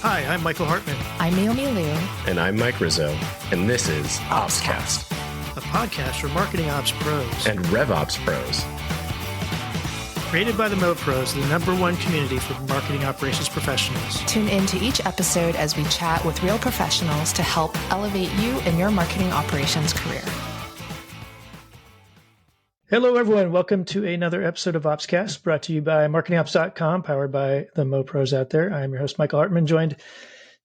Hi, I'm Michael Hartman. I'm Naomi Liu. And I'm Mike Rizzo. And this is OpsCast, a podcast for marketing ops pros and RevOps pros. Created by the Mo Pros, the #1 community for marketing operations professionals. Tune in to each episode as we chat with real professionals to help elevate you in your marketing operations career. Hello, everyone. Welcome to another episode of OpsCast, brought to you by marketingops.com, powered by the Mo Pros out there. I'm your host, Michael Hartman, joined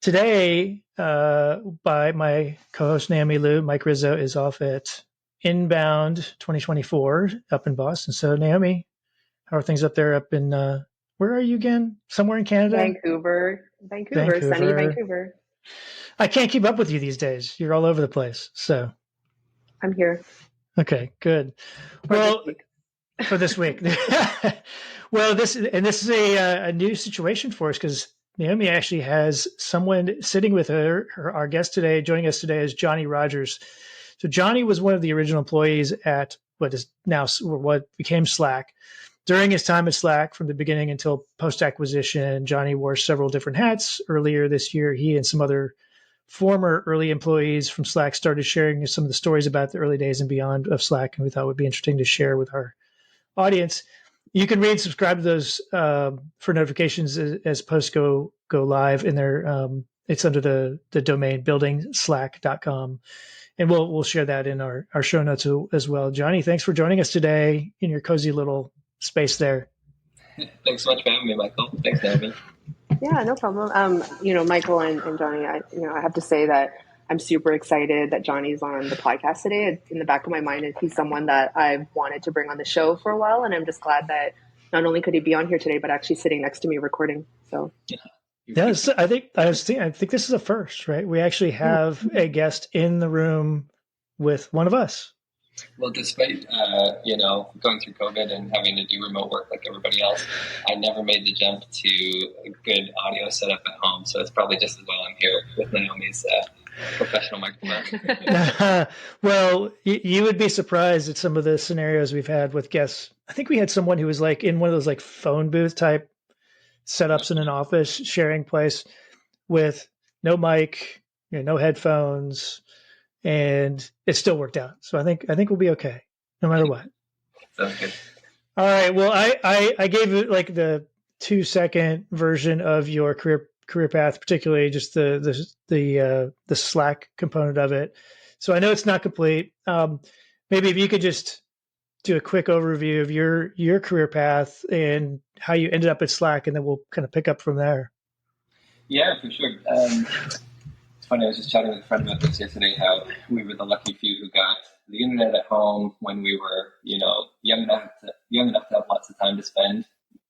today by my co-host, Naomi Liu. Mike Rizzo is off at Inbound 2024 up in Boston. So, Naomi, how are things up there up in, where are you again? Somewhere in Canada? Vancouver, sunny Vancouver. I can't keep up with you these days. You're all over the place. So I'm here. Okay, good. Well, for this week. Well, this is a new situation for us because Naomi actually has someone sitting with her. Our guest today, joining us today, is Johnny Rodgers. So Johnny was one of the original employees at what became Slack. During his time at Slack, from the beginning until post-acquisition, Johnny wore several different hats. Earlier this year, he and some other former early employees from Slack started sharing some of the stories about the early days and beyond of Slack, and we thought would be interesting to share with our audience. You can read and subscribe to those for notifications as posts go live in there. It's under the domain buildingslack.com. And we'll share that in our show notes as well. Johnny, thanks for joining us today in your cozy little space there. Thanks so much for having me, Michael. Thanks, Naomi. Yeah, no problem. Michael and Johnny, I have to say that I'm super excited that Johnny's on the podcast today. In the back of my mind, he's someone that I've wanted to bring on the show for a while, and I'm just glad that not only could he be on here today, but actually sitting next to me recording. So, yes, I think this is a first, right? We actually have a guest in the room with one of us. Well, despite, going through COVID and having to do remote work like everybody else, I never made the jump to a good audio setup at home. So it's probably just as well I'm here with Naomi's professional microphone. Well, you would be surprised at some of the scenarios we've had with guests. I think we had someone who was like in one of those like phone booth type setups in an office sharing place with no mic, no headphones, and it still worked out. So I think we'll be okay, no matter what. Sounds good. All right. Well, I gave it like the 2-second version of your career path, particularly just the Slack component of it. So I know it's not complete. Maybe if you could just do a quick overview of your career path and how you ended up at Slack, and then we'll kind of pick up from there. Yeah, for sure. It's funny, I was just chatting with a friend about this yesterday, how we were the lucky few who got the internet at home when we were, young enough to have lots of time to spend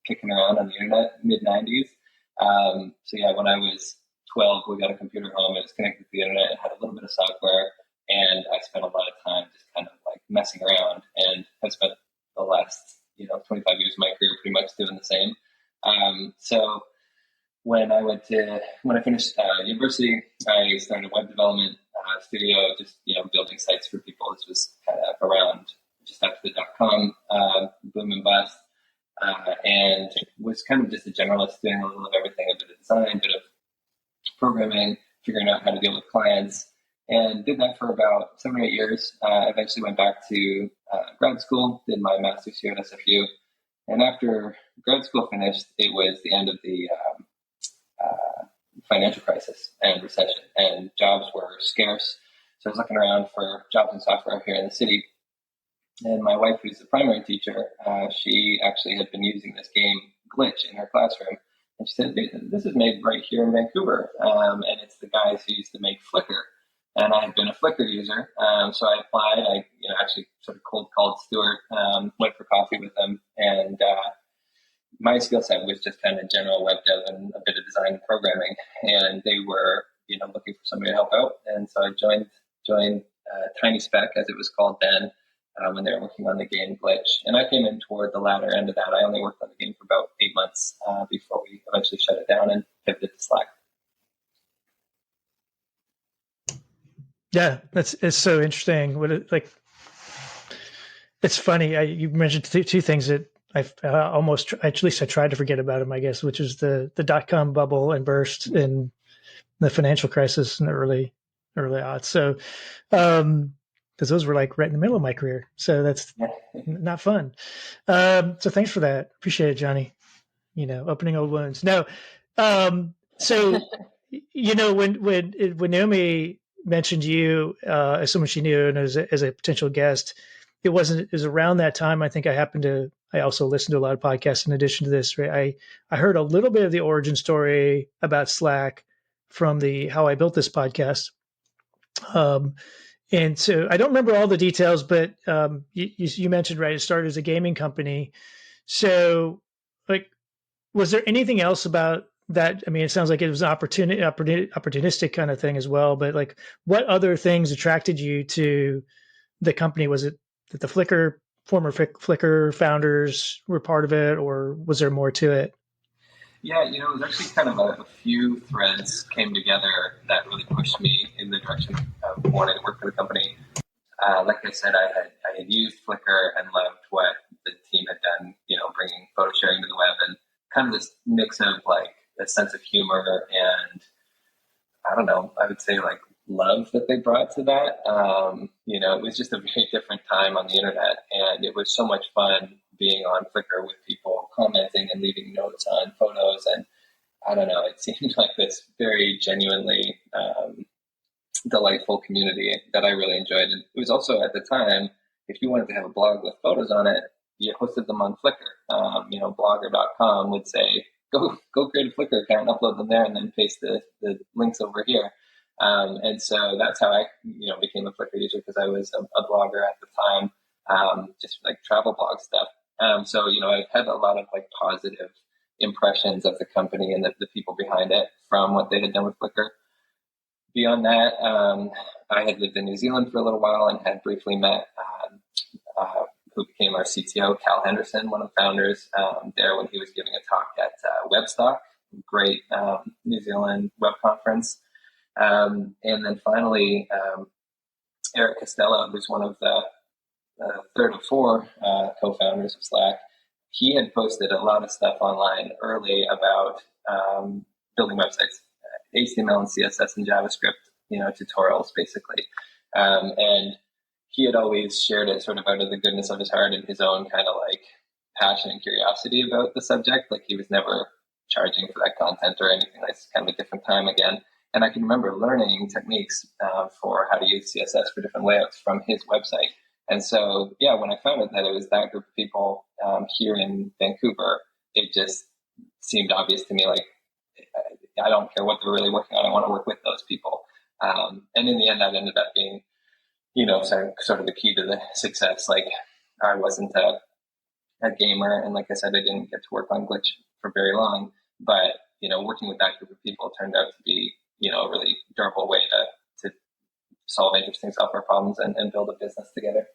kicking around on the internet, mid-90s. When I was 12, we got a computer home. It was connected to the internet. It had a little bit of software, and I spent a lot of time just kind of like messing around, and I've spent the last, 25 years of my career pretty much doing the same. When I finished university, I started a web development studio, just, building sites for people. This was kind of around just after the .com boom and bust, and was kind of just a generalist, doing a little of everything, a bit of design, a bit of programming, figuring out how to deal with clients, and did that for about 7 or 8 years. Eventually went back to grad school, did my master's here at SFU, and after grad school finished, it was the end of the financial crisis and recession, and jobs were scarce. So I was looking around for jobs in software here in the city. And my wife, who's the primary teacher, she actually had been using this game Glitch in her classroom. And she said, this is made right here in Vancouver. And it's the guys who used to make Flickr. And I had been a Flickr user. So I applied. I actually sort of cold called Stuart, went for coffee with him, and my skill set was just kind of general web dev and a bit of design and programming, and they were, looking for somebody to help out. And so I joined Tiny Spec, as it was called then, when they were working on the game Glitch. And I came in toward the latter end of that. I only worked on the game for about 8 months before we eventually shut it down and pivoted to Slack. Yeah, it's so interesting. It's funny. You mentioned two things that I at least I tried to forget about them, I guess, which is the .com bubble and burst, and the financial crisis in the early aughts. So, because those were like right in the middle of my career. So that's not fun. So thanks for that. Appreciate it, Johnny. Opening old wounds. No. So, when Naomi mentioned you as someone she knew and as a potential guest, it was around that time. I think I also listened to a lot of podcasts in addition to this. Right? I heard a little bit of the origin story about Slack from the How I Built This podcast. And so I don't remember all the details, but you mentioned, right, it started as a gaming company. So, like, was there anything else about that? I mean, it sounds like it was an opportunistic kind of thing as well, but like, what other things attracted you to the company? Was it that the former Flickr founders were part of it, or was there more to it? Yeah, it was actually kind of a few threads came together that really pushed me in the direction of wanting to work for the company. Like I said, I had used Flickr and loved what the team had done, bringing photo sharing to the web, and kind of this mix of like a sense of humor and I don't know, I would say like love that they brought to that. It was just a very different time on the internet, and it was so much fun being on Flickr with people commenting and leaving notes on photos. And I don't know, it seemed like this very genuinely delightful community that I really enjoyed. And it was also at the time, if you wanted to have a blog with photos on it, you hosted them on Flickr. Blogger.com would say, go create a Flickr account, upload them there, and then paste the links over here. And so that's how I, became a Flickr user, because I was a blogger at the time, just like travel blog stuff. So I've had a lot of like positive impressions of the company and the people behind it from what they had done with Flickr. Beyond that, I had lived in New Zealand for a little while and had briefly met who became our CTO, Cal Henderson, one of the founders there when he was giving a talk at Webstock, great New Zealand web conference. And then finally, Eric Costello, who's one of the third of four co-founders of Slack, he had posted a lot of stuff online early about building websites, HTML and CSS and JavaScript, tutorials basically. And he had always shared it sort of out of the goodness of his heart and his own kind of like passion and curiosity about the subject. Like he was never charging for that content or anything. That's kind of a different time again. And I can remember learning techniques for how to use CSS for different layouts from his website. And so, when I found out that it was that group of people here in Vancouver, it just seemed obvious to me, like, I don't care what they're really working on. I want to work with those people. And in the end, that ended up being, sort of the key to the success. Like, I wasn't a gamer. And like I said, I didn't get to work on Glitch for very long. But, working with that group of people turned out to be, a really durable way to solve interesting software problems and build a business together.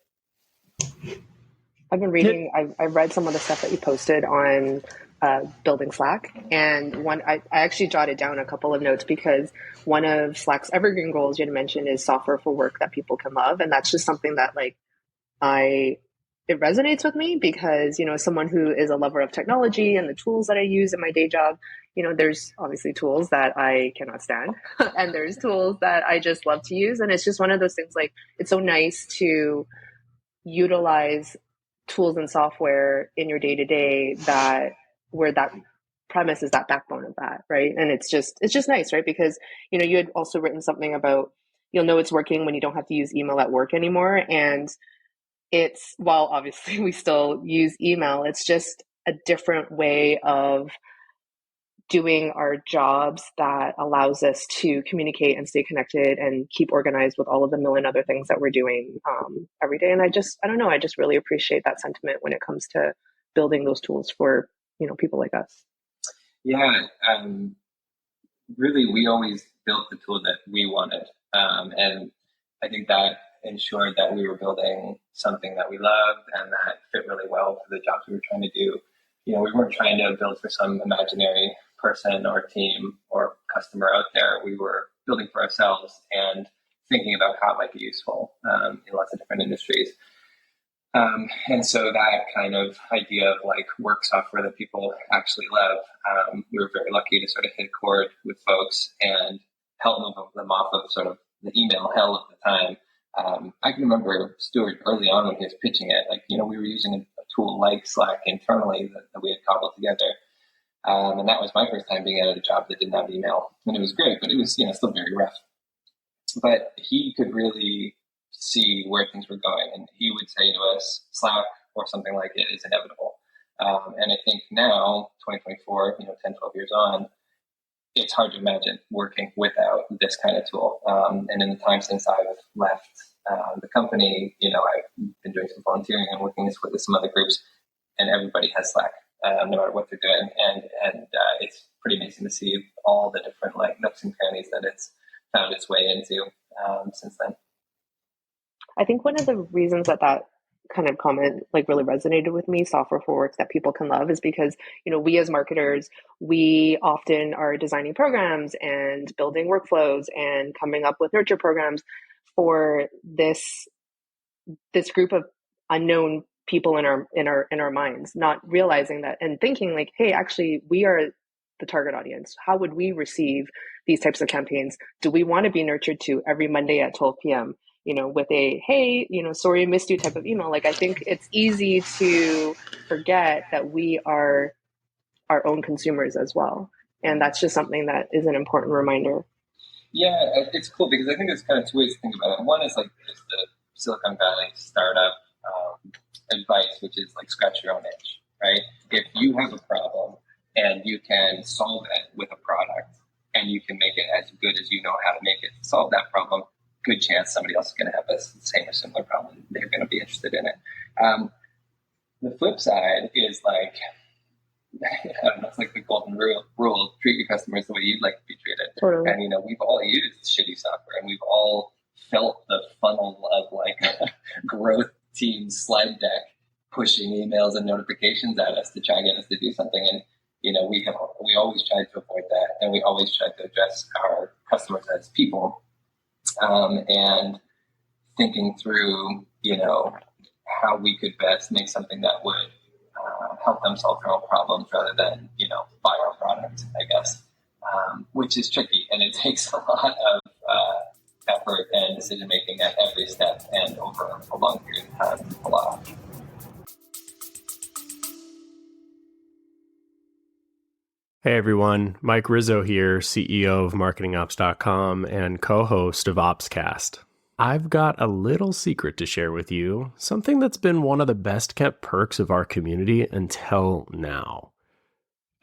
I've been reading, I've read some of the stuff that you posted on building Slack. And I actually jotted down a couple of notes, because one of Slack's evergreen goals you had mentioned is software for work that people can love. And that's just something that it resonates with me, because, as someone who is a lover of technology and the tools that I use in my day job, there's obviously tools that I cannot stand and there's tools that I just love to use. And it's just one of those things, like, it's so nice to utilize tools and software in your day to day where that premise is that backbone of that, right? And it's just nice, right? Because you had also written something about you'll know it's working when you don't have to use email at work anymore. And it's, while obviously we still use email, it's just a different way of doing our jobs that allows us to communicate and stay connected and keep organized with all of the million other things that we're doing every day. And I don't know, I just really appreciate that sentiment when it comes to building those tools for, people like us. Yeah. Really, we always built the tool that we wanted. And I think that ensured that we were building something that we loved and that fit really well for the jobs we were trying to do. We weren't trying to build for some imaginary person or team or customer out there. We were building for ourselves and thinking about how it might be useful in lots of different industries. And so that kind of idea of like work software that people actually love, we were very lucky to sort of hit a chord with folks and help move them off of sort of the email hell of the time. I can remember Stuart early on when he was pitching it, like, we were using a tool like Slack internally that we had cobbled together. And that was my first time being at a job that didn't have email. And it was great, but it was, still very rough. But he could really see where things were going. And he would say to us, Slack or something like it is inevitable. And I think now, 2024, 10, 12 years on, it's hard to imagine working without this kind of tool. And in the time since I've left the company, I've been doing some volunteering and working with some other groups, and everybody has Slack, no matter what they're doing. And it's pretty amazing to see all the different nooks and crannies that it's found its way into since then. I think one of the reasons that kind of comment really resonated with me, software for work that people can love, is because, we as marketers, we often are designing programs and building workflows and coming up with nurture programs for this group of unknown people in our minds, not realizing that and thinking hey, actually we are the target audience. How would we receive these types of campaigns? Do we want to be nurtured to every Monday at 12 p.m.? With a, hey, sorry I missed you type of email. I think it's easy to forget that we are our own consumers as well. And that's just something that is an important reminder. Yeah, it's cool because I think there's kind of two ways to think about it. One is just the Silicon Valley startup advice, which is scratch your own itch, right? If you have a problem and you can solve it with a product and you can make it as good as you know how to make it to solve that problem, good chance somebody else is going to have the same or similar problem. They're going to be interested in it. The flip side is I don't know, it's the golden rule, treat your customers the way you'd like to be treated. Totally. And, we've all used shitty software and we've all felt the funnel of growth team slide deck pushing emails and notifications at us to try and get us to do something. And, we always tried to avoid that. And we always tried to address our customers as people. And thinking through, how we could best make something that would help them solve their own problems rather than, buy our product, I guess, which is tricky. And it takes a lot of effort and decision-making at every step and over a long period of time to pull off. Hey everyone, Mike Rizzo here, CEO of MarketingOps.com and co-host of OpsCast. I've got a little secret to share with you, something that's been one of the best kept perks of our community until now.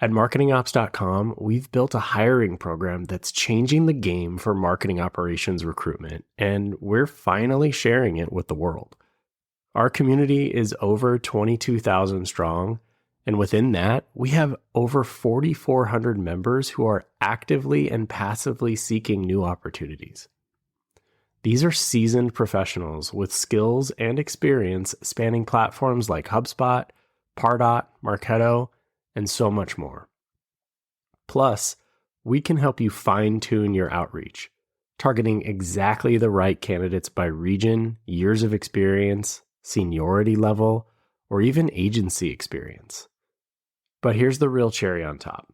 At MarketingOps.com, we've built a hiring program that's changing the game for marketing operations recruitment, and we're finally sharing it with the world. Our community is over 22,000 strong, and within that, we have over 4,400 members who are actively and passively seeking new opportunities. These are seasoned professionals with skills and experience spanning platforms like HubSpot, Pardot, Marketo, and so much more. Plus, we can help you fine-tune your outreach, targeting exactly the right candidates by region, years of experience, seniority level, or even agency experience. But here's the real cherry on top.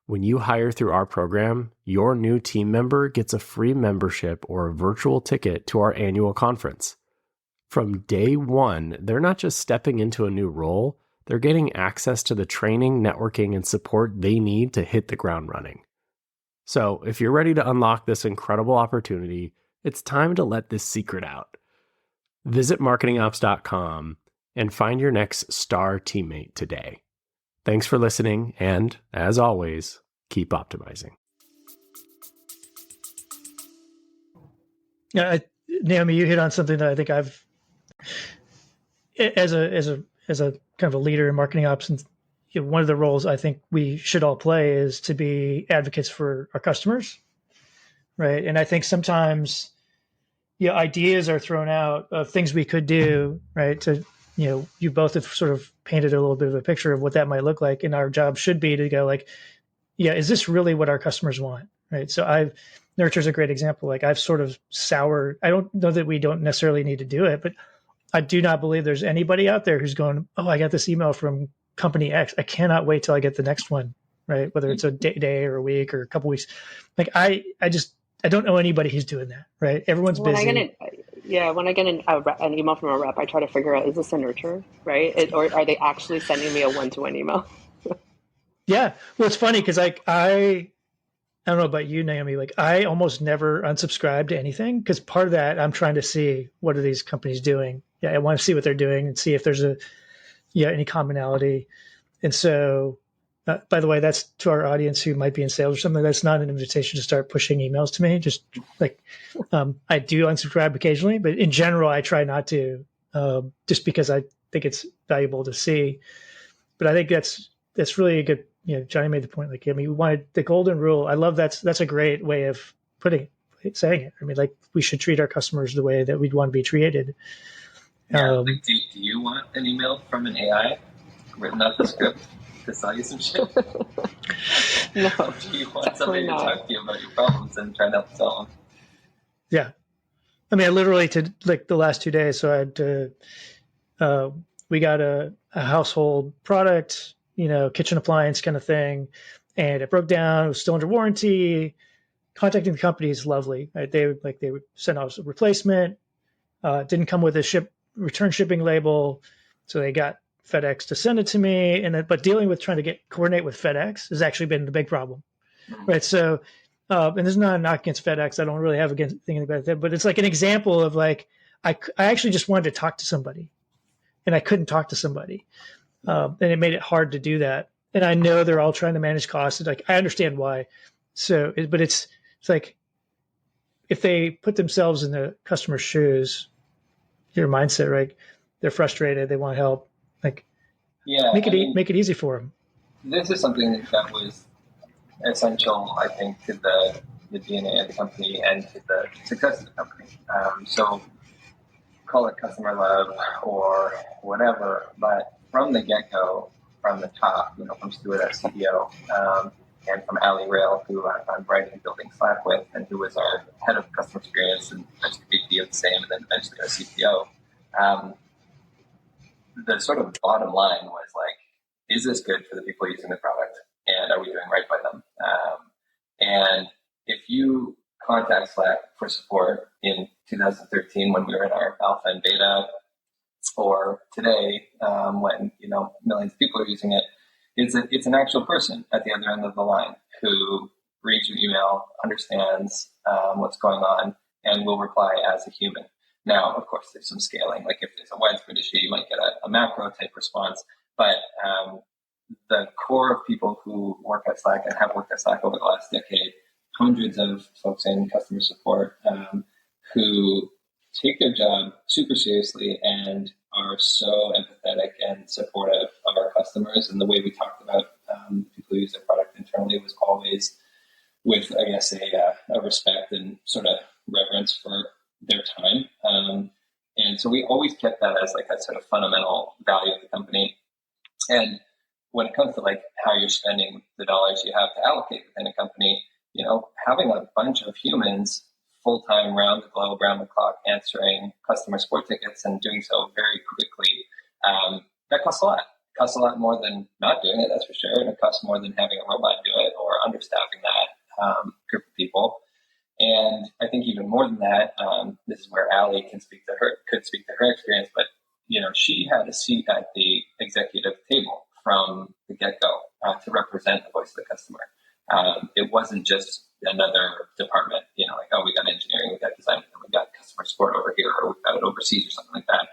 When you hire through our program, your new team member gets a free membership or a virtual ticket to our annual conference. From day one, they're not just stepping into a new role, they're getting access to the training, networking, and support they need to hit the ground running. So if you're ready to unlock this incredible opportunity, it's time to let this secret out. Visit marketingops.com and find your next star teammate today. Thanks for listening, and as always, keep optimizing. Yeah, Naomi, you hit on something that I think I've, as a kind of a leader in marketing ops, and one of the roles I think we should all play is to be advocates for our customers, right? And I think sometimes, ideas are thrown out of things we could do, right? To you both have sort of painted a little bit of a picture of what that might look like, and our job should be to go is this really what our customers want, right? So Nurture's a great example. I've sort of soured. I don't know that we don't necessarily need to do it, but I do not believe there's anybody out there who's going, oh, I got this email from company X. I cannot wait till I get the next one, right? Whether it's a day or a week or a couple weeks. I just I don't know anybody who's doing that, right? Everyone's When I busy. when I get an email from a rep, I try to figure out, is this a nurture, right? Or are they actually sending me a one-to-one email? Yeah. Well, it's funny because I don't know about you, Naomi. Like I almost never unsubscribe to anything because part of that I'm trying to see what are these companies doing. Yeah, I want to see what they're doing and see if there's any commonality. And so, by the way, that's to our audience who might be in sales or something. That's not an invitation to start pushing emails to me. Just like I do unsubscribe occasionally, but in general, I try not to, just because I think it's valuable to see. But I think that's really a good. Johnny made the point. Like, I mean, we wanted the golden rule. I love that's a great way of saying it. I mean, like we should treat our customers the way that we'd want to be treated. Yeah. Like, do you want an email from an AI written out the script to sell you some shit? No. Do you want somebody to talk to you about your problems and try to help solve them? Yeah. I mean, I literally like the last 2 days. So I had we got a household product, kitchen appliance kind of thing, and it broke down. It was still under warranty. Contacting the company is lovely. Right? They would send out a replacement. It didn't come with a return shipping label, so they got FedEx to send it to me. But dealing with trying to coordinate with FedEx has actually been the big problem, right? So, and there's not a knock against FedEx. I don't really have anything about that, but it's like an example of like I actually just wanted to talk to somebody, and I couldn't talk to somebody, and it made it hard to do that. And I know they're all trying to manage costs. And like I understand why. So, but it's like if they put themselves in the customer's shoes, your mindset, right? They're frustrated. They want help. Like, make it easy for them. This is something that was essential, I think, to the DNA of the company and to the success of the company. So call it customer love or whatever, but from the get-go, from the top, from Stuart as CEO, and from Ali Rail, who I'm writing and building Slack with, and who was our head of customer experience and eventually VP of the same, and then eventually our CTO. The sort of bottom line was like, is this good for the people using the product? And are we doing right by them? And if you contact Slack for support in 2013 when we were in our alpha and beta, or today when millions of people are using it, it's an actual person at the other end of the line who reads your email, understands what's going on, and will reply as a human. Now, of course, there's some scaling. Like if there's a widespread issue, you might get a macro type response. But the core of people who work at Slack and have worked at Slack over the last decade, hundreds of folks in customer support who take their job super seriously and are so empathetic and supportive of our customers. And the way we talked about people who use their product internally was always with, I guess, a respect and sort of reverence for their time. And so we always kept that as like a sort of fundamental value of the company. And when it comes to like how you're spending the dollars you have to allocate within a company, having a bunch of humans full-time, round the globe, round the clock, answering customer support tickets and doing so very quickly, that costs a lot. It costs a lot more than not doing it, that's for sure. And it costs more than having a robot do it or understaffing that group of people. And I think even more than that, this is where Ali could speak to her experience, but she had a seat at the executive table from the get-go to represent the voice of the customer. It wasn't just another department, like, oh, we got engineering, we got design, we got customer support over here, or we got it overseas or something like that.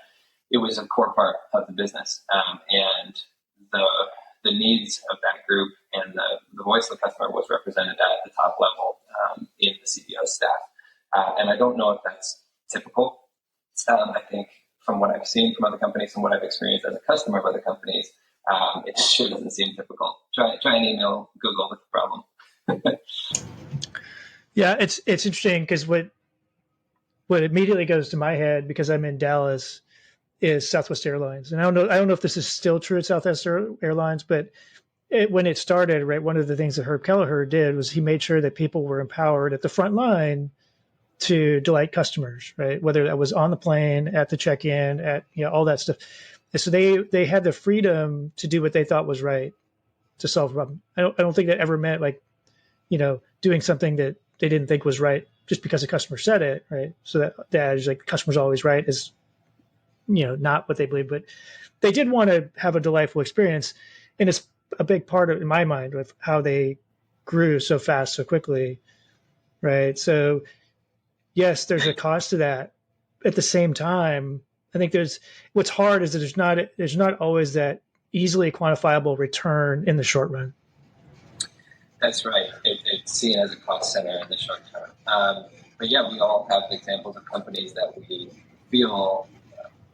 It was a core part of the business. And the needs of that group and the voice of the customer was represented at the top level in the CBO staff. And I don't know if that's typical. I think from what I've seen from other companies and what I've experienced as a customer of other companies, it sure doesn't seem typical. Try and email Google with the problem. Yeah, it's interesting because what immediately goes to my head, because I'm in Dallas, is Southwest Airlines. And I don't know if this is still true at Southwest Airlines, but when it started, right, one of the things that Herb Kelleher did was he made sure that people were empowered at the front line to delight customers, right? Whether that was on the plane, at the check-in, at all that stuff. And so they had the freedom to do what they thought was right to solve a problem. I don't think that ever meant like, doing something that they didn't think was right just because the customer said it, right? So that the adage, like, the customer's always right, is, not what they believe, but they did want to have a delightful experience. And it's a big part of, in my mind, with how they grew so fast, so quickly, right? So yes, there's a cost to that. At the same time, I think what's hard is that there's not always that easily quantifiable return in the short run. That's right. It's seen as a cost center in the short term. But yeah, we all have examples of companies that we feel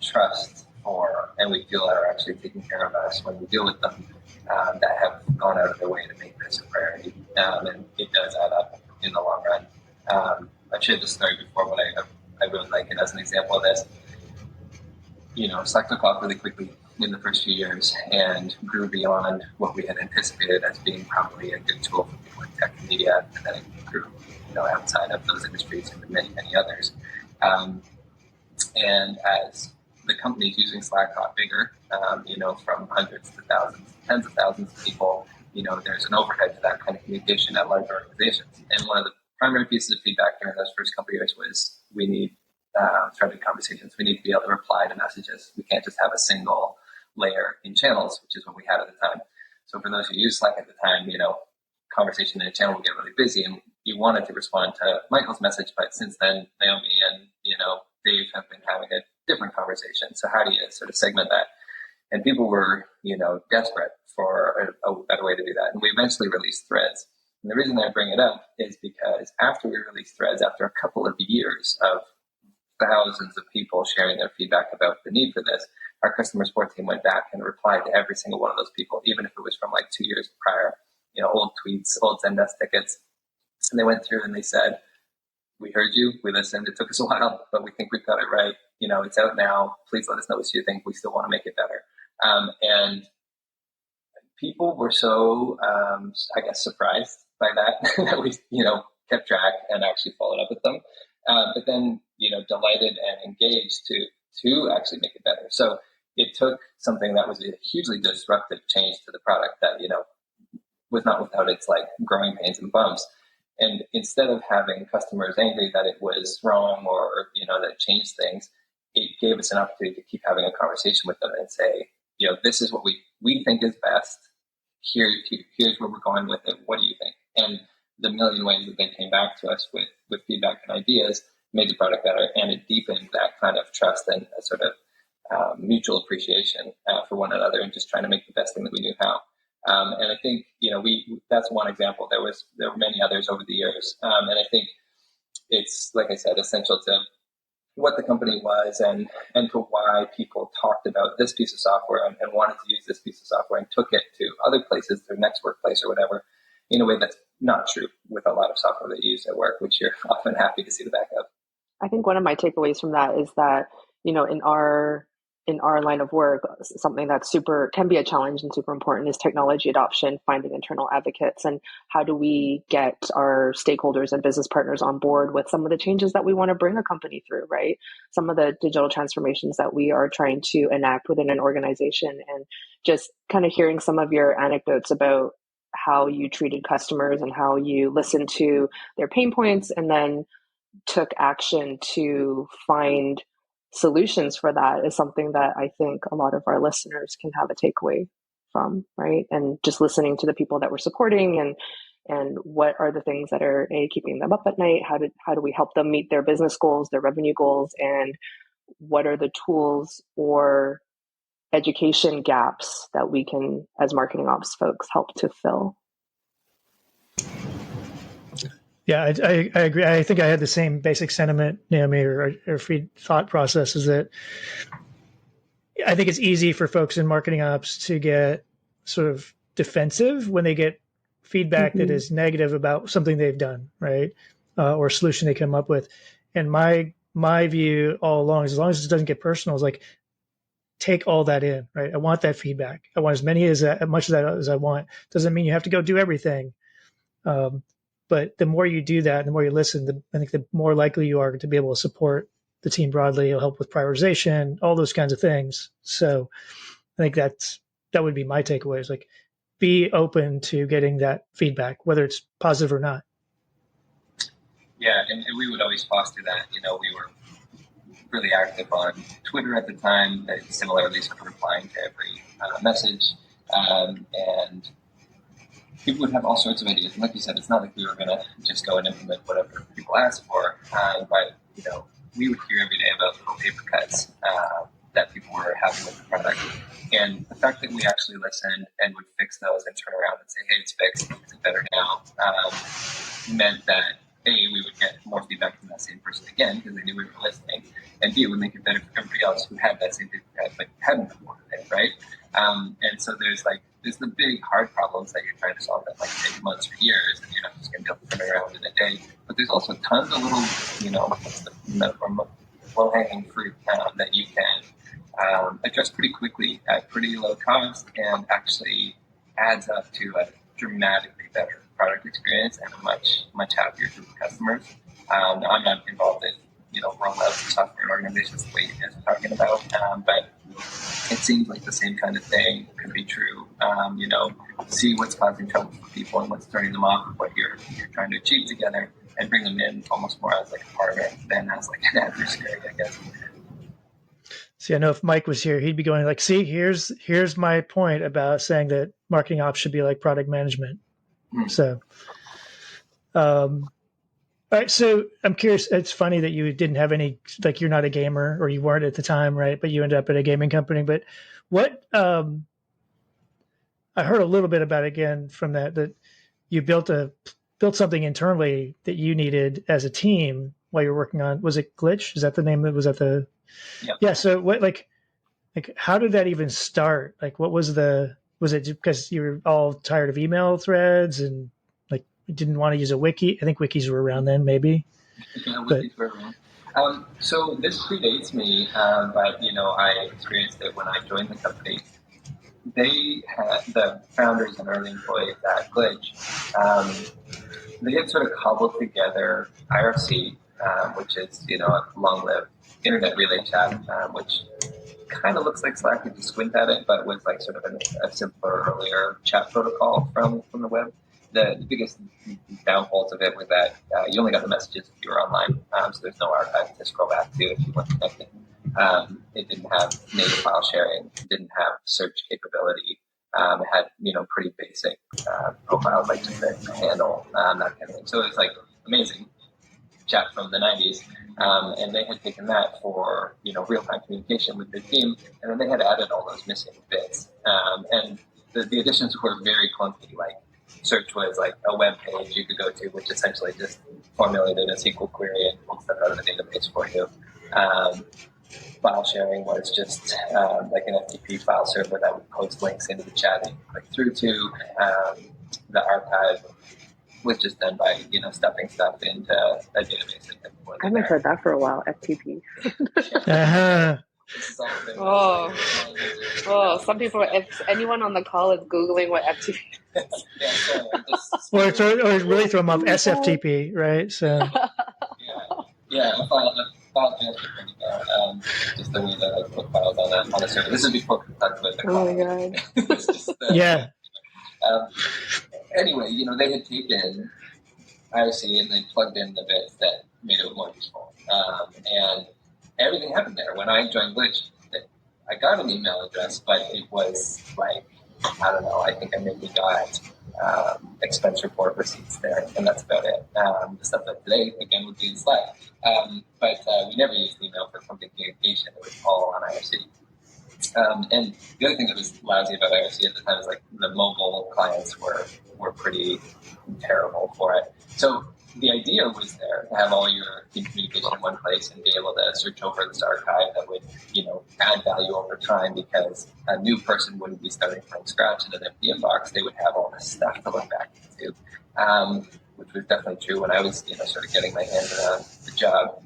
trust for, and we feel are actually taking care of us when we deal with them, that have gone out of their way to make this a priority. And it does add up in the long run. I've shared this story before, but I really like it as an example of this. Slack took off really quickly in the first few years and grew beyond what we had anticipated as being probably a good tool for people in tech and media, and then it grew, outside of those industries into many, many others. And as the companies using Slack got bigger, from hundreds to thousands, tens of thousands of people, there's an overhead to that kind of communication at large organizations. And one of the primary pieces of feedback during those first couple of years was, we need threaded conversations. We need to be able to reply to messages. We can't just have a single layer in channels, which is what we had at the time. So for those who used Slack at the time, conversation in a channel would get really busy, and you wanted to respond to Michael's message, but since then, Naomi and, Dave have been having a different conversation. So how do you sort of segment that? And people were, desperate for a better way to do that. And we eventually released Threads. And the reason I bring it up is because after we released Threads, after a couple of years of thousands of people sharing their feedback about the need for this, our customer support team went back and replied to every single one of those people, even if it was from like 2 years prior, old tweets, old Zendesk tickets. And they went through and they said, we heard you, we listened, it took us a while, but we think we've got it right. It's out now. Please let us know what you think. We still want to make it better. And people were so, surprised by that, that we, kept track and actually followed up with them. But then, delighted and engaged to actually make it better. So it took something that was a hugely disruptive change to the product that, was not without its like growing pains and bumps. And instead of having customers angry that it was wrong or, that it changed things, it gave us an opportunity to keep having a conversation with them and say, this is what we think is best. Here's where we're going with it. What do you think? And the million ways that they came back to us with feedback and ideas made the product better, and it deepened that kind of trust and a sort of mutual appreciation for one another, and just trying to make the best thing that we knew how. And I think, that's one example. There were many others over the years. And I think it's, like I said, essential to what the company was and to why people talked about this piece of software and wanted to use this piece of software and took it to other places, their next workplace or whatever, in a way that's not true with a lot of software that you use at work, which you're often happy to see the back of. I think one of my takeaways from that is that, in our line of work, something that's can be a challenge and super important is technology adoption, finding internal advocates, and how do we get our stakeholders and business partners on board with some of the changes that we want to bring a company through, right? Some of the digital transformations that we are trying to enact within an organization, and just kind of hearing some of your anecdotes about how you treated customers and how you listened to their pain points and then took action to find solutions for that is something that I think a lot of our listeners can have a takeaway from, right? And just listening to the people that we're supporting and what are the things that are keeping them up at night? How do we help them meet their business goals, their revenue goals, and what are the tools or education gaps that we can, as marketing ops folks, help to fill? Yeah, I agree. I think I had the same basic sentiment, Naomi, or free thought process, is that I think it's easy for folks in marketing ops to get sort of defensive when they get feedback that is negative about something they've done, right? Or a solution they come up with. And my view all along, as long as it doesn't get personal, is like, take all that in, right? I want that feedback. I want as much of that as I want. Doesn't mean you have to go do everything. But the more you do that, and the more you listen, I think the more likely you are to be able to support the team broadly. It'll help with prioritization, all those kinds of things. So I think that would be my takeaway, is like, be open to getting that feedback, whether it's positive or not. Yeah, and we would always foster that. We were really active on Twitter at the time, similarly sort of replying to every message. And people would have all sorts of ideas. And like you said, it's not like we were going to just go and implement whatever people asked for. But, we would hear every day about little paper cuts that people were having with the product. And the fact that we actually listened and would fix those and turn around and say, hey, it's fixed, it's better now, meant that A, we would get more feedback from that same person again because they knew we were listening, and B, it would make it better for everybody else who had that same feedback but hadn't before, right? And so there's the big hard problems that you're trying to solve that might take months or years, and you're not just going to be able to turn around in a day. But there's also tons of little, low-hanging fruit that you can address pretty quickly at pretty low cost, and actually adds up to a dramatically better product experience and a much happier group of customers. I'm not involved in rollouts of software in organizations the way you guys are talking about, but it seems like the same kind of thing could be true. See what's causing trouble for people and what's turning them off of what you're trying to achieve together, and bring them in almost more as like a partner than as like an adversary, I guess. See, I know if Mike was here, he'd be going like, see, here's my point about saying that marketing ops should be like product management. So, all right. So I'm curious. It's funny that you didn't have any, like you're not a gamer, or you weren't at the time, right? But you ended up at a gaming company. But what, I heard a little bit about again from that you built something internally that you needed as a team while you're working on, was it Glitch? Is that the name that was at the, yeah. So what, like how did that even start? Like, what was it because you were all tired of email threads and like didn't want to use a wiki? I think wikis were around then, maybe. Yeah, wikis were around. So this predates me, but I experienced it when I joined the company. They had the founders and early employees at Glitch. They had sort of cobbled together IRC, which is a long-lived internet relay chat, which kind of looks like Slack if you squint at it, but was like sort of a simpler, earlier chat protocol from the web. The biggest downfalls of it was that you only got the messages if you were online, so there's no archive to scroll back to if you weren't connected. It didn't have native file sharing, it didn't have search capability. It had pretty basic profiles like just a handle, that kind of thing. So it was like amazing chat from the 90s. And they had taken that for, real-time communication with their team. And then they had added all those missing bits. And the additions were very clunky. Like search was like a web page you could go to, which essentially just formulated a SQL query and pulled stuff out of the database for you. File sharing was just like an FTP file server that would post links into the chat that you click through to. The archive was just done by, stuffing stuff into a database. I haven't heard that for a while, FTP. Some people, if anyone on the call is Googling what FTP is. or really throw them off SFTP, right? So. Yeah, file transfer protocol, just the way that I put files on a server. This is before we talked about the cloud. Oh my god. It's just, yeah. Anyway, they had taken IRC and they plugged in the bits that made it more useful. And everything happened there. When I joined Glitch, I got an email address, but it was like, I don't know, I think I maybe got expense report receipts there, and that's about it. The stuff that today, again, would be in Slack. But we never used email for company communication. It was all on IRC. And the other thing that was lousy about IRC at the time is like the mobile clients were pretty terrible for it. So the idea was there to have all your team communication in one place and be able to search over this archive that would, add value over time, because a new person wouldn't be starting from scratch in an empty inbox. They would have all this stuff to look back into, which was definitely true when I was, sort of getting my hands around the job.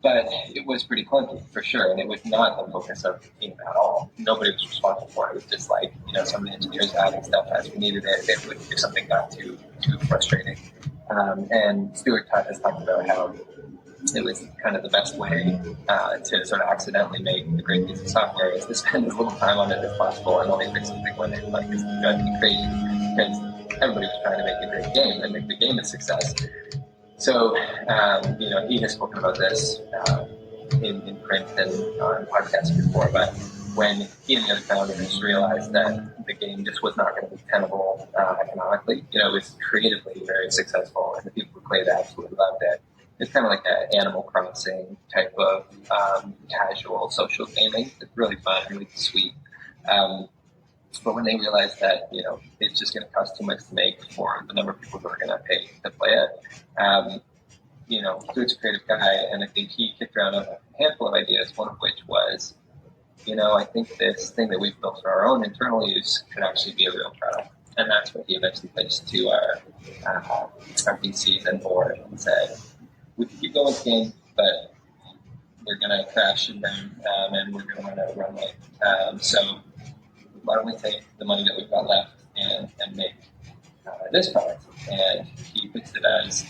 But it was pretty clunky, for sure, and it was not the focus of the team at all. Nobody was responsible for it. It was just like, some of the engineers adding stuff as we needed it. If something got too frustrating. And Stuart has talked about how it was kind of the best way to sort of accidentally make a great piece of software is to spend as little time on it as possible and only fix something when it is driving you crazy. Because everybody was trying to make a great game and make the game a success. So, he has spoken about this in print and on podcasts before, but when he and the other founders realized that the game just was not going to be tenable economically, it was creatively very successful, and the people who played absolutely loved it. It's kind of like an Animal Crossing type of casual social gaming. It's really fun, really sweet. But when they realized that, it's just going to cost too much to make for the number of people who are going to pay to play it, Stuart's a creative guy, and I think he kicked around a handful of ideas, one of which was, I think this thing that we've built for our own internal use could actually be a real product. And that's what he eventually pitched to our VCs and board and said, we can keep going with the game, but we're going to crash and burn, and we're going to run out of runway. So why don't we take the money that we've got left and make this product? And he pitched it as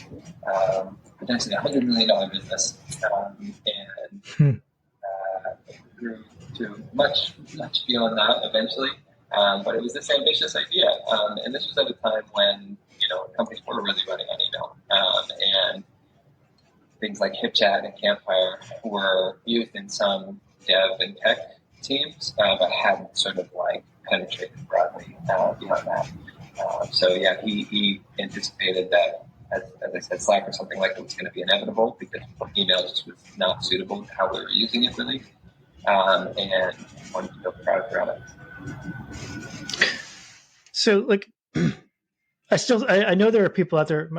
potentially $100 million business, and grew to much, much beyond that eventually. But it was this ambitious idea, and this was at a time when companies were really running on email, and things like HipChat and Campfire were used in some dev and tech teams, but hadn't sort of penetrated broadly beyond that. He anticipated that, as I said, Slack or something like it was going to be inevitable because email just was not suitable to how we were using it really, and wanted to build a product around it. So, I know there are people out there.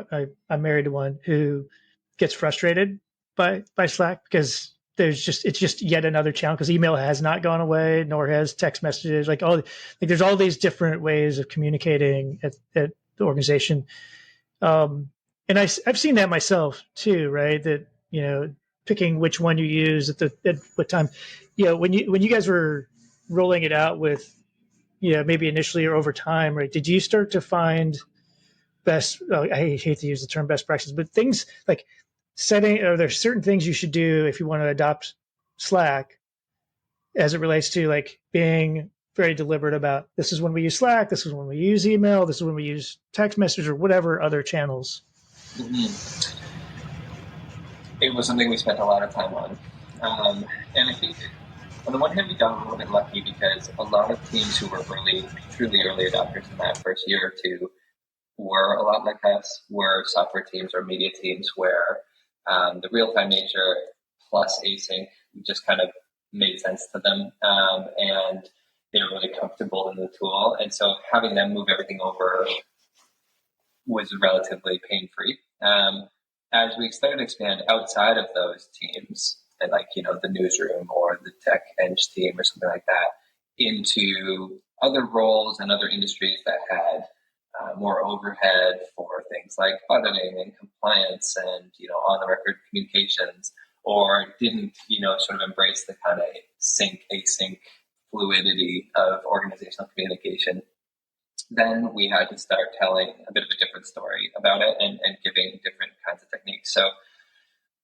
I'm married to one who gets frustrated by Slack because it's just yet another channel, because email has not gone away, nor has text messages. There's all these different ways of communicating at the organization. And I've seen that myself too, right? That, picking which one you use at what time, when you guys were rolling it out with, maybe initially or over time, right? Did you start to find I hate to use the term best practices, but things like setting, or there's certain things you should do if you want to adopt Slack as it relates to being very deliberate about, this is when we use Slack, this is when we use email, this is when we use text message or whatever other channels. Mm-hmm. It was something we spent a lot of time on. And I think on the one hand, we got a little bit lucky because a lot of teams who were truly early adopters in that first year or two were a lot like us, were software teams or media teams where the real-time nature plus async just kind of made sense to them, and they were really comfortable in the tool. And so having them move everything over was relatively pain-free. As we started to expand outside of those teams, and the newsroom or the tech eng team or something like that, into other roles and other industries that had more overhead for things like auditing and compliance and, on the record communications, or didn't, sort of embrace the kind of sync, async fluidity of organizational communication, then we had to start telling a bit of a different story about it and giving different kinds of techniques. So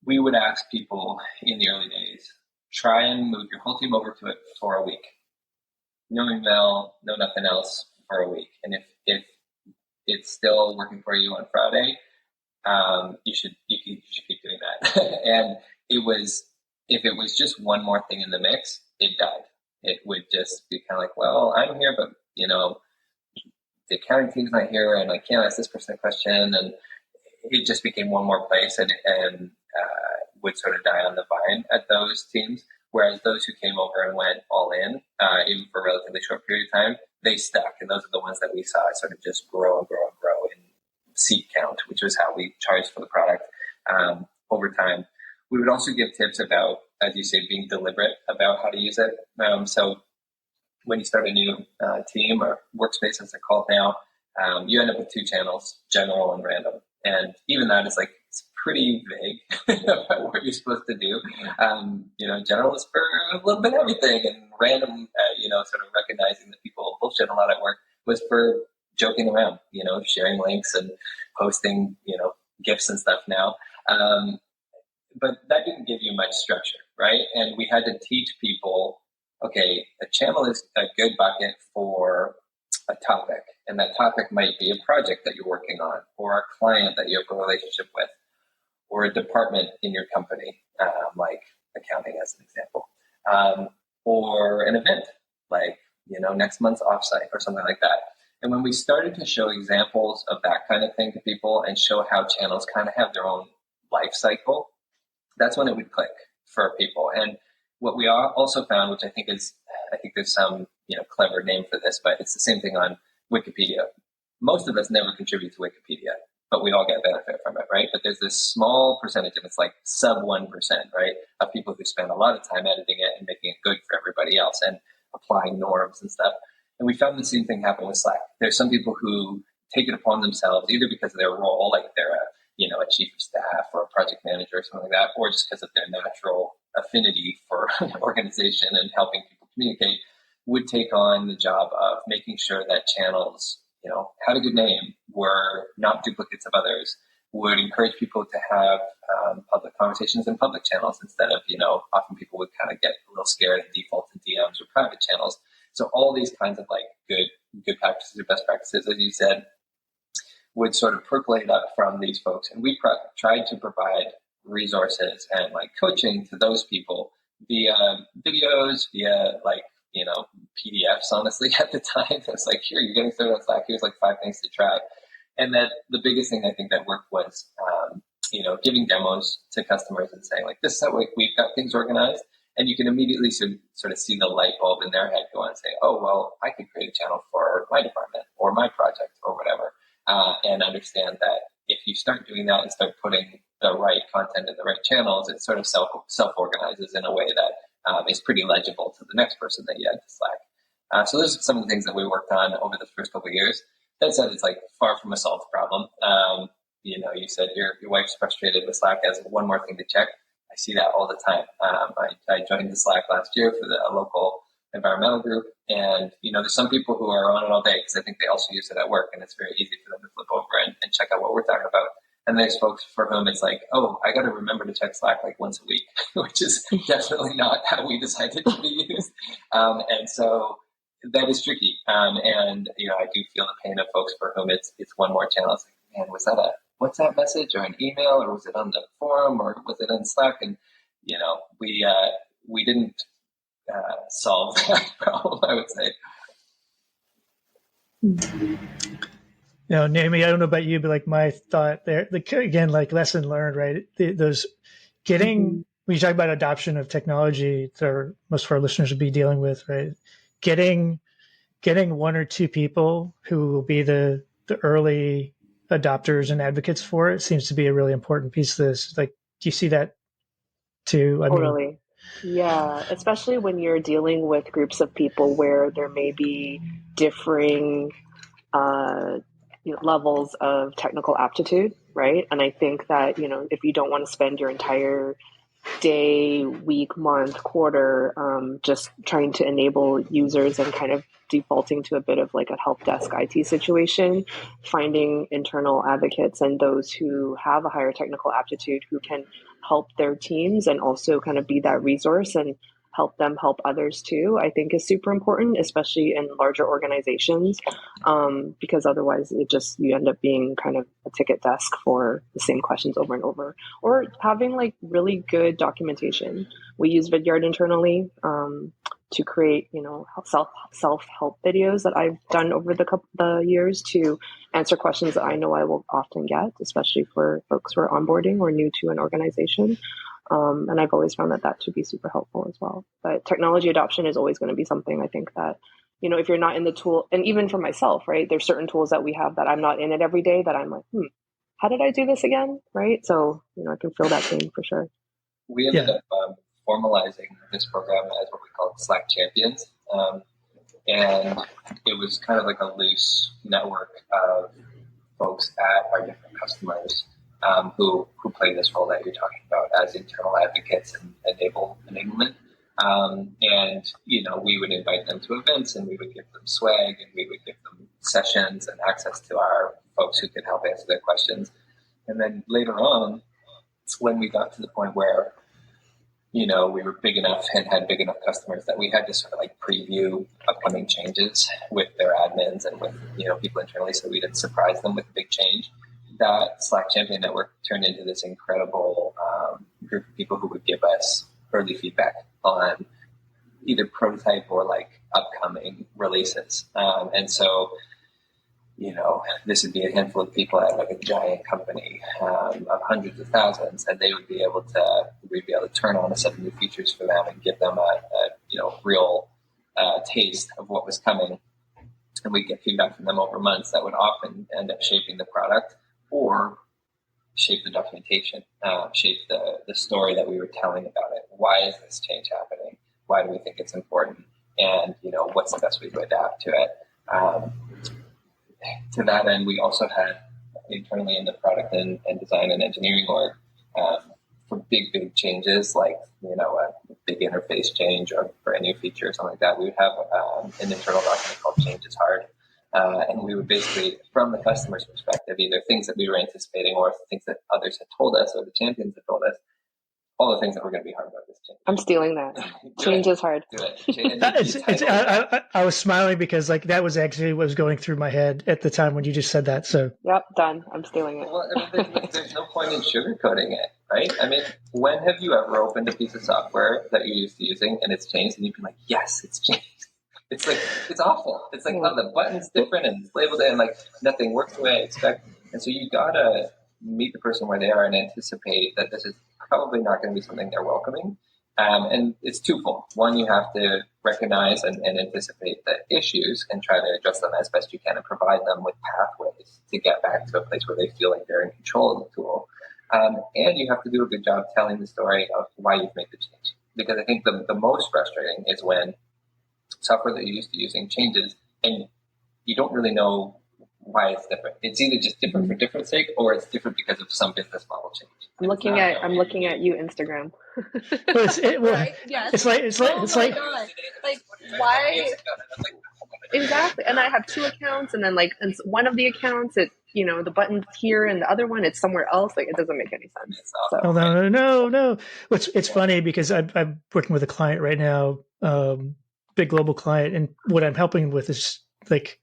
we would ask people in the early days, try and move your whole team over to it for a week. No email, no nothing else for a week. And if it's still working for you on Friday, you should keep doing that. And if it was just one more thing in the mix, it died. It would just be kind of like, well, I'm here, but the accounting team's not here, and I can't ask this person a question, and it just became one more place, and would sort of die on the vine at those teams. Whereas those who came over and went all in, even for a relatively short period of time, they stuck. And those are the ones that we saw sort of just grow and grow and grow in seat count, which was how we charged for the product over time. We would also give tips about, as you say, being deliberate about how to use it. So when you start a new team or workspace, as they're called now, you end up with two channels, general and random. And even that is it's pretty vague about what you're supposed to do. General is for a little bit of everything, and random, sort of recognizing that people bullshit a lot at work, was for joking around, sharing links and posting, GIFs and stuff now. But that didn't give you much structure, right? And we had to teach people, okay, a channel is a good bucket for a topic, and that topic might be a project that you're working on or a client that you have a relationship with. or a department in your company, like accounting as an example, or an event like, next month's offsite or something like that. And when we started to show examples of that kind of thing to people and show how channels kind of have their own life cycle, that's when it would click for people. And what we also found, which I think there's some, clever name for this, but it's the same thing on Wikipedia. Most of us never contribute to Wikipedia, but we all get benefit from it, right? But there's this small percentage, and it's like sub 1%, right, of people who spend a lot of time editing it and making it good for everybody else and applying norms and stuff. And we found the same thing happen with Slack. There's some people who take it upon themselves, either because of their role, like they're a chief of staff or a project manager or something like that, or just because of their natural affinity for organization and helping people communicate, would take on the job of making sure that channels, had a good name, were not duplicates of others, would encourage people to have public conversations in public channels instead of, often people would kind of get a little scared and default to DMs or private channels. So all these kinds of like good practices or best practices, as you said, would sort of percolate up from these folks. And we tried to provide resources and like coaching to those people via videos, via like, PDFs, honestly, at the time. It was like, here, you're getting started on Slack. Here's like 5 things to try. And then the biggest thing I think that worked was, giving demos to customers and saying like, this is how we've got things organized. And you can immediately sort of see the light bulb in their head go on and say, oh, well, I could create a channel for my department or my project or whatever. And understand that if you start doing that and start putting the right content in the right channels, it sort of self-organizes in a way that is pretty legible to the next person that you add to Slack. So those are some of the things that we worked on over the first couple of years. That said, it's like far from a solved problem. You said your wife's frustrated with Slack as one more thing to check. I see that all the time. I joined the Slack last year for a local environmental group. And, there's some people who are on it all day because I think they also use it at work, and it's very easy for them to flip over and check out what we're talking about. And there's folks for whom it's like, oh, I got to remember to check Slack like once a week, which is definitely not how we decided to be used. And so that is tricky. And, I do feel the pain of folks for whom it's one more channel. It's like, man, was that a WhatsApp message or an email, or was it on the forum, or was it on Slack? And, we didn't solve that problem, I would say. Naomi, I don't know about you, but like my thought there, again, like lesson learned, right? Those getting, when you talk about adoption of technology that most of our listeners would be dealing with, right? Getting one or two people who will be the early adopters and advocates for it seems to be a really important piece of this. Like, do you see that too? Totally. Yeah, especially when you're dealing with groups of people where there may be differing levels of technical aptitude, right? And I think that, if you don't want to spend your entire day, week, month, quarter, just trying to enable users and kind of defaulting to a bit of like a help desk IT situation, finding internal advocates and those who have a higher technical aptitude who can help their teams and also kind of be that resource and help them help others too, I think is super important, especially in larger organizations, because otherwise you end up being kind of a ticket desk for the same questions over and over, or having like really good documentation. We use Vidyard internally to create, self-help videos that I've done over the years to answer questions that I know I will often get, especially for folks who are onboarding or new to an organization. And I've always found that to be super helpful as well. But technology adoption is always going to be something I think that, if you're not in the tool, and even for myself, right, there's certain tools that we have that I'm not in it every day that I'm like, how did I do this again? Right. So, I can feel that pain for sure. We ended up formalizing this program as what we call Slack Champions. And it was kind of like a loose network of folks at our different customers who play this role that you're talking about as internal advocates and enablement. And, we would invite them to events, and we would give them swag, and we would give them sessions and access to our folks who could help answer their questions. And then later on, when we got to the point where, we were big enough and had big enough customers that we had to sort of like preview upcoming changes with their admins and with, people internally, so we didn't surprise them with a big change. that Slack Champion Network turned into this incredible group of people who would give us early feedback on either prototype or like upcoming releases. And so, this would be a handful of people at like a giant company of hundreds of thousands, and we'd be able to turn on a set of new features for them and give them a real taste of what was coming. And we'd get feedback from them over months that would often end up shaping the product or shape the documentation, shape the story that we were telling about it. Why is this change happening? Why do we think it's important? And, what's the best way to adapt to it? To that end, we also had internally in the product and design and engineering org for big changes, like, a big interface change or for a new feature or something like that. We would have an internal document called Change is Hard. And we would basically, from the customer's perspective, either things that we were anticipating or things that others had told us or the champions had told us, all the things that were going to be hard about this change. I'm stealing that. Change is hard. Do it. I was smiling because like that was actually what was going through my head at the time when you just said that. So yep, done. I'm stealing it. Well, there's no point in sugarcoating it, right? I mean, when have you ever opened a piece of software that you're used to using and it's changed and you've been like, yes, it's changed? It's like, it's awful. It's like, oh, the button's different and it's labeled and like nothing works the way I expect. And so you gotta meet the person where they are and anticipate that this is probably not going to be something they're welcoming. And it's twofold. One, you have to recognize and anticipate the issues and try to address them as best you can and provide them with pathways to get back to a place where they feel like they're in control of the tool. And you have to do a good job telling the story of why you've made the change. Because I think the most frustrating is when software that you're used to using changes and you don't really know why it's different. It's either just different for different sake or it's different because of some business model change. I'm looking at you, Instagram. Right? Yes. It's like why? Exactly. And I have two accounts, and then like one of the accounts, the button's here, and the other one it's somewhere else. Like it doesn't make any sense. So. Oh, no. It's funny because I'm working with a client right now, big global client, and what I'm helping with is like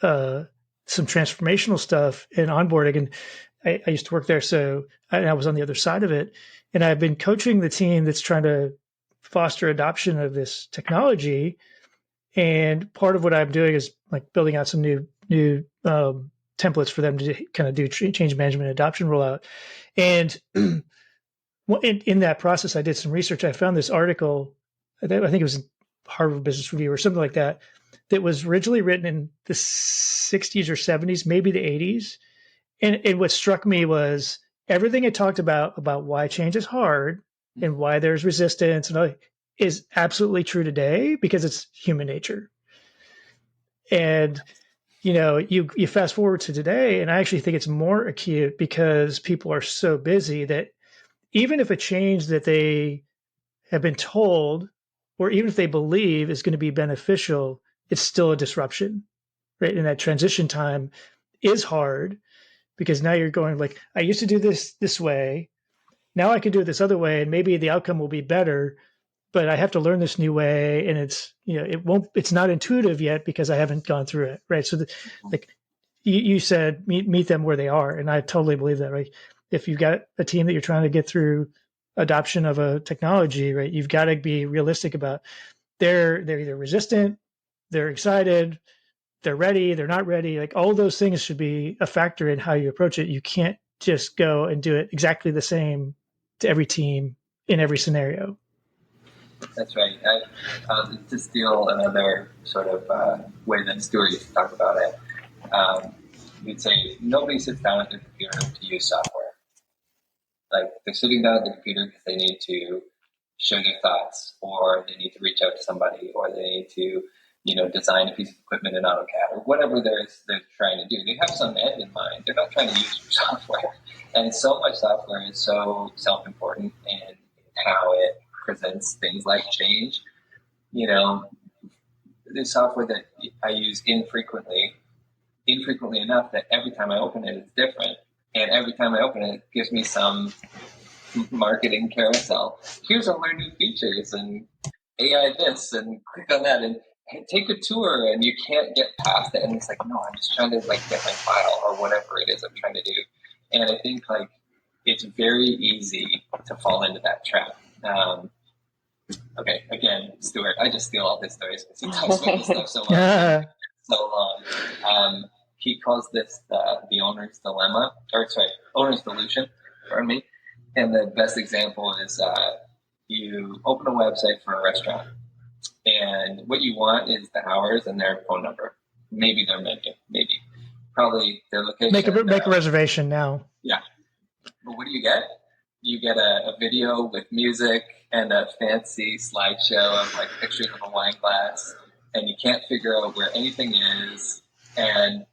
some transformational stuff and onboarding. And I used to work there, so I was on the other side of it. And I've been coaching the team that's trying to foster adoption of this technology. And part of what I'm doing is like building out some new templates for them to kind of do change management adoption rollout. And in that process, I did some research. I found this article, I think it was Harvard Business Review or something like that, that was originally written in the 60s or 70s, maybe the 80s. And what struck me was everything it talked about why change is hard and why there's resistance and all, is absolutely true today because it's human nature. And, you fast forward to today, and I actually think it's more acute because people are so busy that even if a change that they have been told or even if they believe is going to be beneficial, it's still a disruption, right? And that transition time is hard because now you're going like, I used to do this way. Now I can do it this other way, and maybe the outcome will be better, but I have to learn this new way. And it's, it's not intuitive yet because I haven't gone through it. Right. So like you said, meet them where they are. And I totally believe that, right? If you've got a team that you're trying to get through adoption of a technology, right, you've got to be realistic about they're either resistant, they're excited, they're ready, they're not ready. Like all those things should be a factor in how you approach it. You can't just go and do it exactly the same to every team in every scenario. That's right. To steal another sort of way that Stuart used to talk about it, we'd say nobody sits down at their computer to use software. Like they're sitting down at the computer because they need to share their thoughts, or they need to reach out to somebody, or they need to, design a piece of equipment in AutoCAD, or whatever they're trying to do. They have some end in mind. They're not trying to use your software. And so much software is so self-important in how it presents things like change. There's software that I use infrequently enough that every time I open it, it's different. And every time I open it, it gives me some marketing carousel. Here's all our new features and AI this and click on that and take a tour, and you can't get past it. And it's like, no, I'm just trying to like get my file or whatever it is I'm trying to do. And I think like it's very easy to fall into that trap. Okay, again, Stuart, I just steal all his stories because he talks about this stuff so long. He calls this the owner's dilemma, owner's delusion, pardon me. And the best example is you open a website for a restaurant, and what you want is the hours and their phone number, maybe their menu, maybe probably their location. Make a reservation now. Yeah, but what do you get? You get a video with music and a fancy slideshow of like pictures of a wine glass, and you can't figure out where anything is. And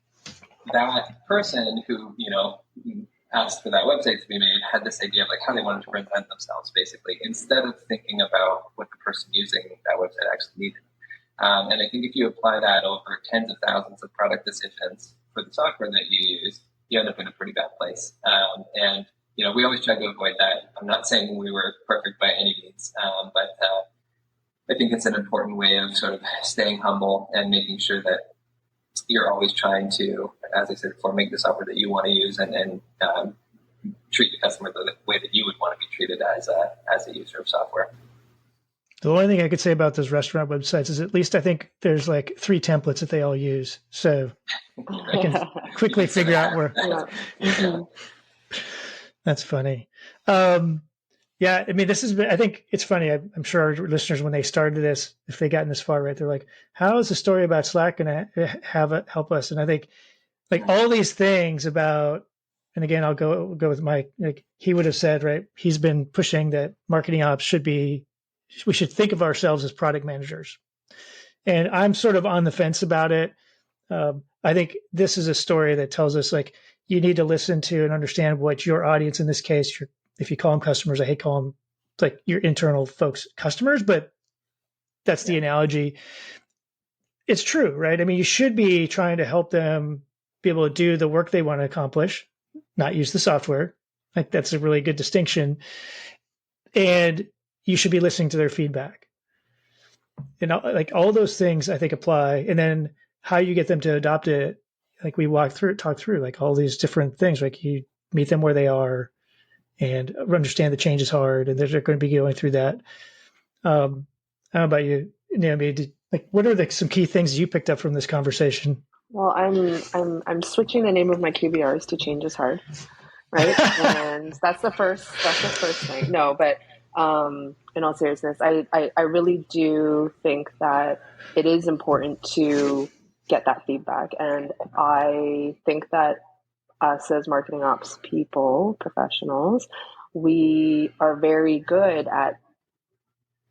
that person who, asked for that website to be made had this idea of like how they wanted to present themselves, basically, instead of thinking about what the person using that website actually needed. And I think if you apply that over tens of thousands of product decisions for the software that you use, you end up in a pretty bad place. And we always try to avoid that. I'm not saying we were perfect by any means, but I think it's an important way of sort of staying humble and making sure that you're always trying to, as I said before, make the software that you want to use and treat the customer the way that you would want to be treated as a user of software. The only thing I could say about those restaurant websites is at least I think there's like 3 templates that they all use. So I can quickly figure out where. Yeah. That's funny. Yeah, I mean, I think it's funny. I'm sure our listeners, when they started this, if they gotten this far, right, they're like, how is the story about Slack going to have it help us? And I think like all these things about, and again, I'll go with Mike, like he would have said, right, he's been pushing that marketing ops we should think of ourselves as product managers. And I'm sort of on the fence about it. I think this is a story that tells us like, you need to listen to and understand what your audience, in this case, if you call them customers, I hate calling them like your internal folks customers, but that's the analogy. It's true, right? I mean, you should be trying to help them be able to do the work they want to accomplish, not use the software. Like that's a really good distinction. And you should be listening to their feedback. And like all those things I think apply. And then how you get them to adopt it, like we talk through like all these different things, like you meet them where they are and understand the change is hard, and they're going to be going through that. I don't know about you, Naomi. What are some key things you picked up from this conversation? Well, I'm switching the name of my QBRs to change is hard, right? And that's the first thing. No, but in all seriousness, I really do think that it is important to get that feedback, and I think that us as marketing ops people, professionals, we are very good at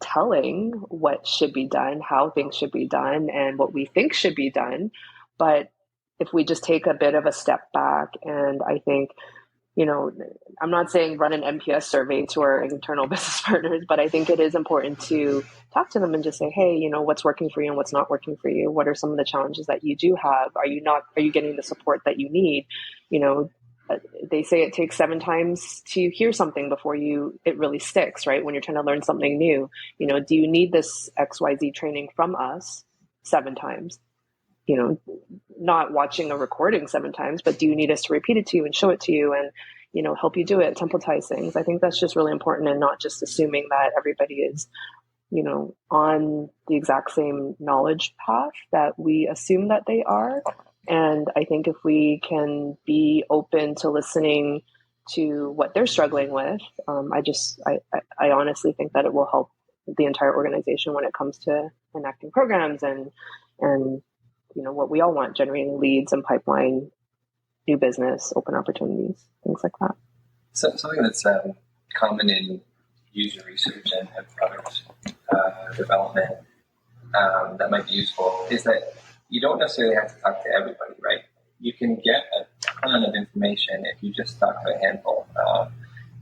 telling what should be done, how things should be done, and what we think should be done. But if we just take a bit of a step back, and I think, I'm not saying run an NPS survey to our internal business partners, but I think it is important to talk to them and just say, hey, what's working for you and what's not working for you? What are some of the challenges that you do have? Are you getting the support that you need? They say it takes 7 times to hear something before it really sticks, right? When you're trying to learn something new, do you need this XYZ training from us 7 times? Not watching a recording 7 times, but do you need us to repeat it to you and show it to you and, help you do it, templatize things? I think that's just really important, and not just assuming that everybody is, on the exact same knowledge path that we assume that they are. And I think if we can be open to listening to what they're struggling with, I honestly think that it will help the entire organization when it comes to enacting programs and what we all want, generating leads and pipeline, new business, open opportunities, things like that. So something that's common in user research and product development that might be useful is that you don't necessarily have to talk to everybody, right? You can get a ton of information if you just talk to a handful.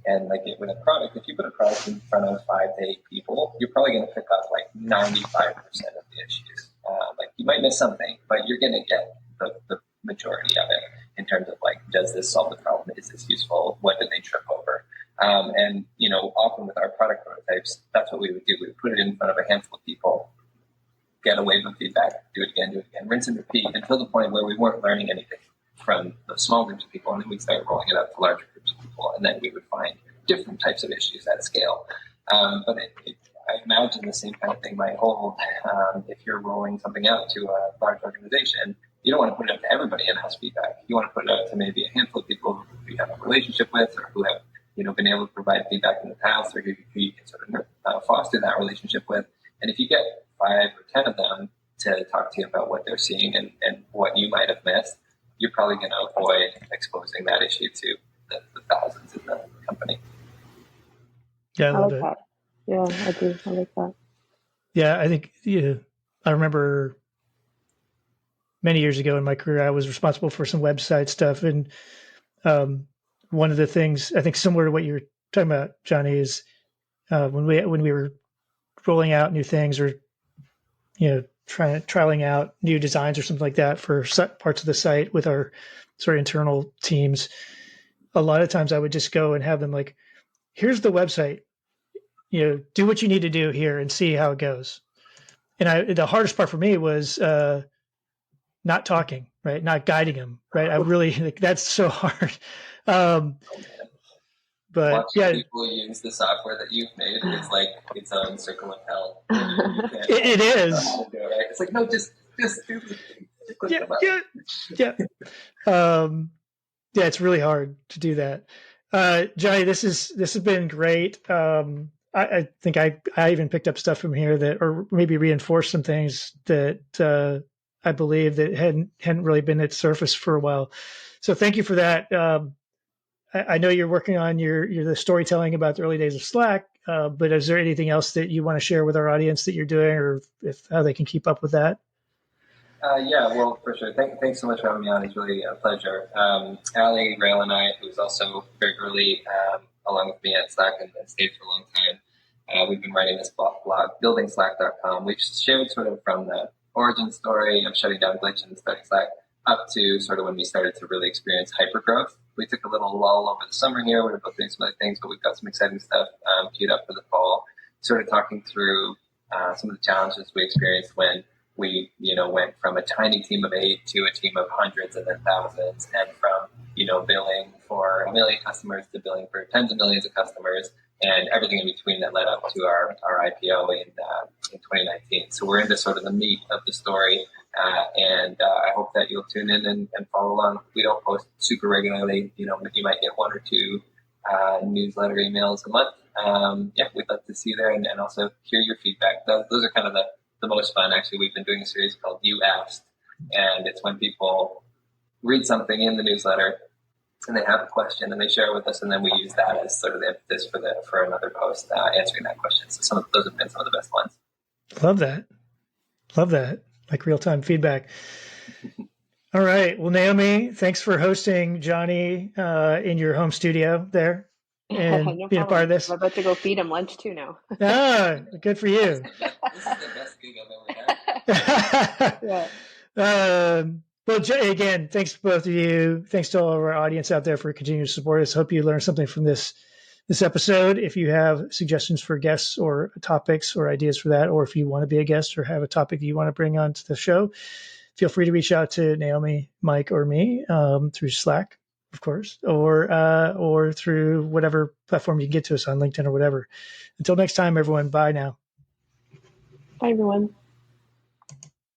And like with a product, if you put a product in front of 5 to 8 people, you're probably going to pick up like 95% of the issues. Like you might miss something, but you're going to get the majority of it in terms of like, does this solve the problem? Is this useful? What did they trip over? And often with our product prototypes, that's what we would do. We would put it in front of a handful of people, get a wave of feedback, do it again, rinse and repeat until the point where we weren't learning anything. from the small groups of people, and then we'd start rolling it out to larger groups of people, and then we would find different types of issues at scale. But I imagine the same kind of thing might hold if you're rolling something out to a large organization. You don't want to put it out to everybody and ask feedback. You want to put it out to maybe a handful of people who you have a relationship with, or who have been able to provide feedback in the past, or who you can sort of foster that relationship with. And if you get 5 or 10 of them to talk to you about what they're seeing and what you might have missed, you're probably going to avoid exposing that issue to the thousands in the company. Yeah, I love like it. that. Yeah, I do. I like that. Yeah, I think I remember many years ago in my career, I was responsible for some website stuff, and one of the things I think similar to what you were talking about, Johnny, is when we were rolling out new things, or trialing out new designs or something like that for parts of the site with our sort of internal teams. A lot of times I would just go and have them like, here's the website, do what you need to do here and see how it goes. And the hardest part for me was not talking, right? Not guiding them, right? I really, that's so hard. But watching people use the software that you've made is like its own circle of hell. It is. Right? It's like, no, just do this. Yeah. It's really hard to do that. Johnny, this has been great. I think I even picked up stuff from here that, or maybe reinforced some things that I believe that hadn't really been at the surface for a while. So thank you for that. I know you're working on the storytelling about the early days of Slack, but is there anything else that you want to share with our audience that you're doing, or how they can keep up with that? Yeah, well, for sure. Thanks so much for having me on. It's really a pleasure. Ali, Rail, and I, who's also very early along with me at Slack and stayed for a long time, we've been writing this blog, buildingslack.com, which shared sort of from the origin story of shutting down Glitch and starting Slack up to sort of when we started to really experience hypergrowth. We took a little lull over the summer here. We were both doing some other things, but we've got some exciting stuff queued up for the fall. Sort of talking through some of the challenges we experienced when we, went from a tiny team of 8 to a team of hundreds and then thousands, and from, billing for 1 million customers to billing for tens of millions of customers, and everything in between that led up to our IPO in 2019. So we're into sort of the meat of the story, and I hope that you'll tune in and follow along. We don't post super regularly. You might get 1 or 2 newsletter emails a month. We'd love to see you there and also hear your feedback. Those are kind of the most fun. Actually, we've been doing a series called You Asked, and it's when people read something in the newsletter and they have a question and they share it with us, and then we use that as sort of the impetus for another post answering that question. So some of those have been some of the best ones. Love that. Like real-time feedback. All right. Well, Naomi, thanks for hosting Johnny in your home studio there and No being a part of this. I'm about to go feed him lunch too now. Good for you. This is the best gig I've ever had. Yeah. Well, again, thanks to both of you. Thanks to all of our audience out there for continuing to support us. Hope you learned something from this episode. If you have suggestions for guests or topics or ideas for that, or if you want to be a guest or have a topic that you want to bring onto the show, feel free to reach out to Naomi, Mike, or me through Slack, of course, or through whatever platform you can get to us on, LinkedIn or whatever. Until next time, everyone. Bye now. Bye, everyone.